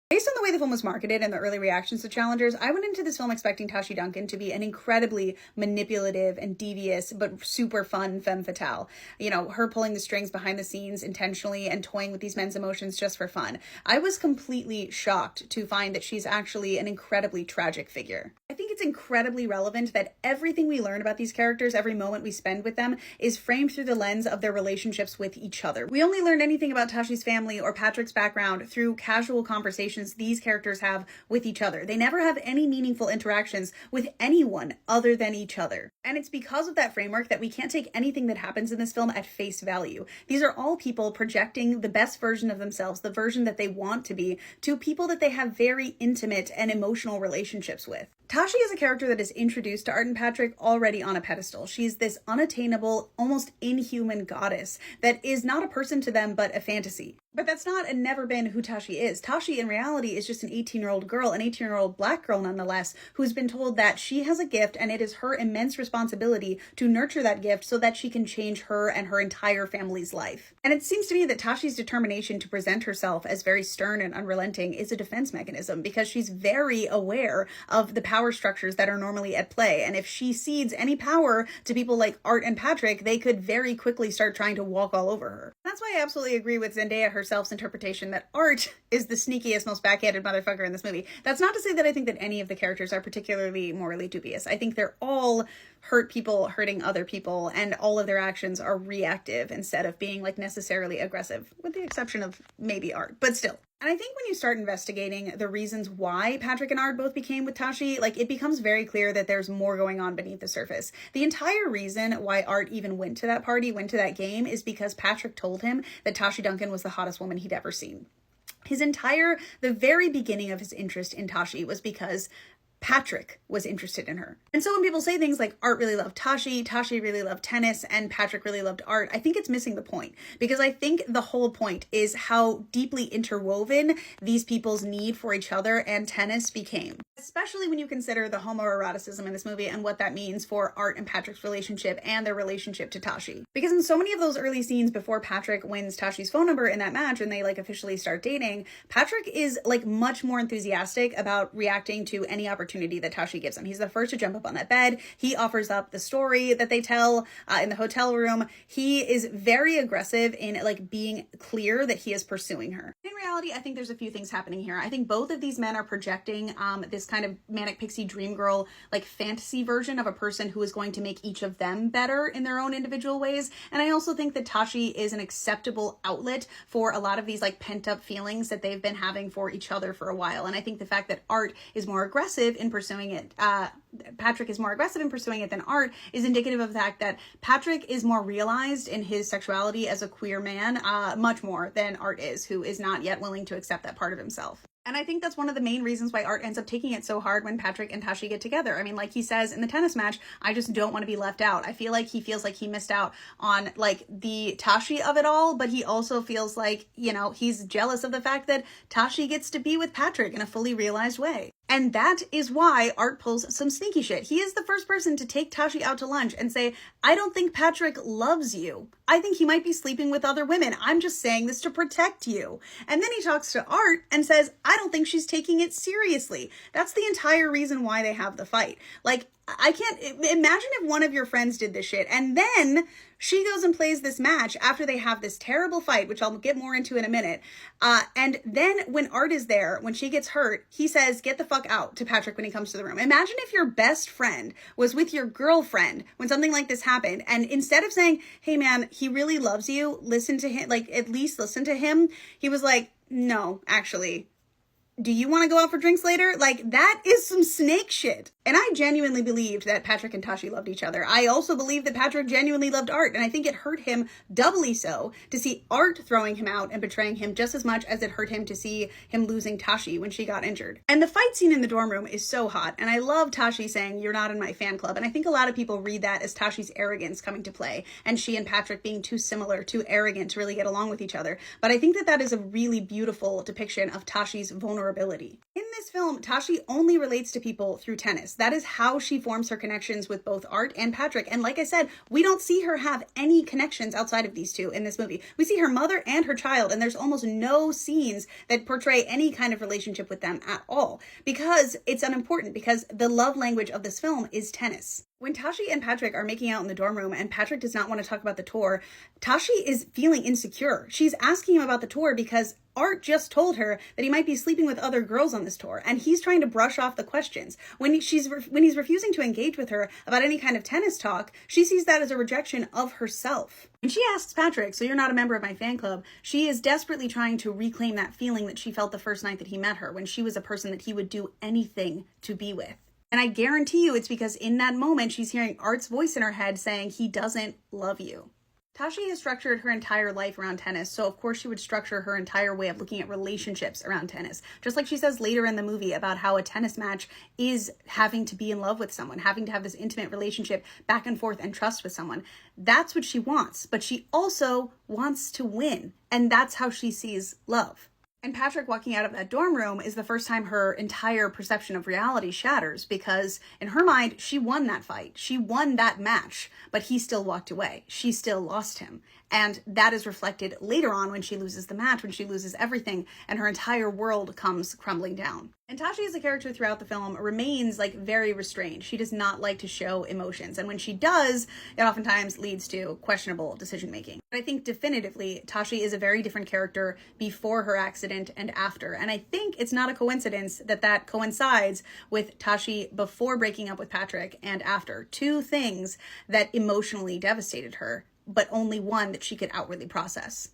Based on the way the film was marketed and the early reactions to challengers, I went into this film expecting Tashi Duncan to be an incredibly manipulative and devious but super fun femme fatale. You know, her pulling the strings behind the scenes intentionally and toying with these men's emotions just for fun. I was completely shocked to find that she's actually an incredibly tragic figure. I think it's incredibly relevant that everything we learn about these characters, every moment we spend with them, is framed through the lens of their relationships with each other. We only learn anything about Tashi's family or Patrick's background through casual conversations these characters have with each other. They never have any meaningful interactions with anyone other than each other. And it's because of that framework that we can't take anything that happens in this film at face value. These are all people projecting the best version of themselves, the version that they want to be, to people that they have very intimate and emotional relationships with. Tashi is a character that is introduced to Art and Patrick already on a pedestal. She's this unattainable, almost inhuman goddess that is not a person to them, but a fantasy. But that's not and never been who Tashi is. Tashi, in reality, is just an 18-year-old girl, an 18-year-old Black girl nonetheless, who's been told that she has a gift and it is her immense responsibility to nurture that gift so that she can change her and her entire family's life. And it seems to me that Tashi's determination to present herself as very stern and unrelenting is a defense mechanism, because she's very aware of the power structures that are normally at play. And if she cedes any power to people like Art and Patrick, they could very quickly start trying to walk all over her. That's why I absolutely agree with Zendaya herself's interpretation that Art is the sneakiest, most backhanded motherfucker in this movie. That's not to say that I think that any of the characters are particularly morally dubious. I think they're all hurt people hurting other people, and all of their actions are reactive instead of being like necessarily aggressive, with the exception of maybe Art, but still. And I think when you start investigating the reasons why Patrick and Art both became with Tashi, like, it becomes very clear that there's more going on beneath the surface. The entire reason why Art even went to that party, went to that game, is because Patrick told him that Tashi Duncan was the hottest woman he'd ever seen. The very beginning of his interest in Tashi was because Patrick was interested in her. And so when people say things like Art really loved Tashi, Tashi really loved tennis, and Patrick really loved Art, I think it's missing the point. Because I think the whole point is how deeply interwoven these people's need for each other and tennis became. Especially when you consider the homoeroticism in this movie and what that means for Art and Patrick's relationship and their relationship to Tashi. Because in so many of those early scenes before Patrick wins Tashi's phone number in that match and they like officially start dating, Patrick is like much more enthusiastic about reacting to any opportunity that Tashi gives him. He's the first to jump up on that bed. He offers up the story that they tell in the hotel room. He is very aggressive in like being clear that he is pursuing her. In reality, I think there's a few things happening here. I think both of these men are projecting this kind of manic pixie dream girl like fantasy version of a person who is going to make each of them better in their own individual ways. And I also think that Tashi is an acceptable outlet for a lot of these like pent up feelings that they've been having for each other for a while. And I think the fact that Art is more aggressive in pursuing it, Patrick is more aggressive in pursuing it than Art, is indicative of the fact that Patrick is more realized in his sexuality as a queer man, much more than Art is, who is not yet willing to accept that part of himself. And I think that's one of the main reasons why Art ends up taking it so hard when Patrick and Tashi get together. I mean, like he says in the tennis match, I just don't want to be left out. I feel like he feels like he missed out on like the Tashi of it all, but he also feels like, you know, he's jealous of the fact that Tashi gets to be with Patrick in a fully realized way. And that is why Art pulls some sneaky shit. He is the first person to take Tashi out to lunch and say, I don't think Patrick loves you. I think he might be sleeping with other women. I'm just saying this to protect you. And then he talks to Art and says, I don't think she's taking it seriously. That's the entire reason why they have the fight. Like, I can't imagine if one of your friends did this shit and then she goes and plays this match after they have this terrible fight, which I'll get more into in a minute. And then when Art is there, when she gets hurt, he says, get the fuck out to Patrick when he comes to the room. Imagine if your best friend was with your girlfriend when something like this happened. And instead of saying, hey man, he really loves you, listen to him, like at least listen to him. He was like, no, actually, do you want to go out for drinks later? Like, that is some snake shit. And I genuinely believed that Patrick and Tashi loved each other. I also believe that Patrick genuinely loved Art. And I think it hurt him doubly so to see Art throwing him out and betraying him just as much as it hurt him to see him losing Tashi when she got injured. And the fight scene in the dorm room is so hot. And I love Tashi saying, you're not in my fan club. And I think a lot of people read that as Tashi's arrogance coming to play. And she and Patrick being too similar, too arrogant to really get along with each other. But I think that that is a really beautiful depiction of Tashi's vulnerability. In this film, Tashi only relates to people through tennis. That is how she forms her connections with both Art and Patrick. And like I said, we don't see her have any connections outside of these two in this movie. We see her mother and her child, and there's almost no scenes that portray any kind of relationship with them at all, because it's unimportant, because the love language of this film is tennis. When Tashi and Patrick are making out in the dorm room and Patrick does not want to talk about the tour, Tashi is feeling insecure. She's asking him about the tour because Art just told her that he might be sleeping with other girls on this tour, and he's trying to brush off the questions. When he's refusing to engage with her about any kind of tennis talk, she sees that as a rejection of herself. When she asks Patrick, "So you're not a member of my fan club," she is desperately trying to reclaim that feeling that she felt the first night that he met her, when she was a person that he would do anything to be with. And I guarantee you it's because in that moment she's hearing Art's voice in her head saying he doesn't love you. Tashi has structured her entire life around tennis, so of course she would structure her entire way of looking at relationships around tennis. Just like she says later in the movie about how a tennis match is having to be in love with someone, having to have this intimate relationship back and forth and trust with someone. That's what she wants, but she also wants to win, and that's how she sees love. And Patrick walking out of that dorm room is the first time her entire perception of reality shatters, because in her mind, she won that fight. She won that match, but he still walked away. She still lost him. And that is reflected later on when she loses the match, when she loses everything, and her entire world comes crumbling down. And Tashi as a character throughout the film remains very restrained. She does not like to show emotions. And when she does, it oftentimes leads to questionable decision making. But I think definitively Tashi is a very different character before her accident and after. And I think it's not a coincidence that that coincides with Tashi before breaking up with Patrick and after. Two things that emotionally devastated her, but only one that she could outwardly process.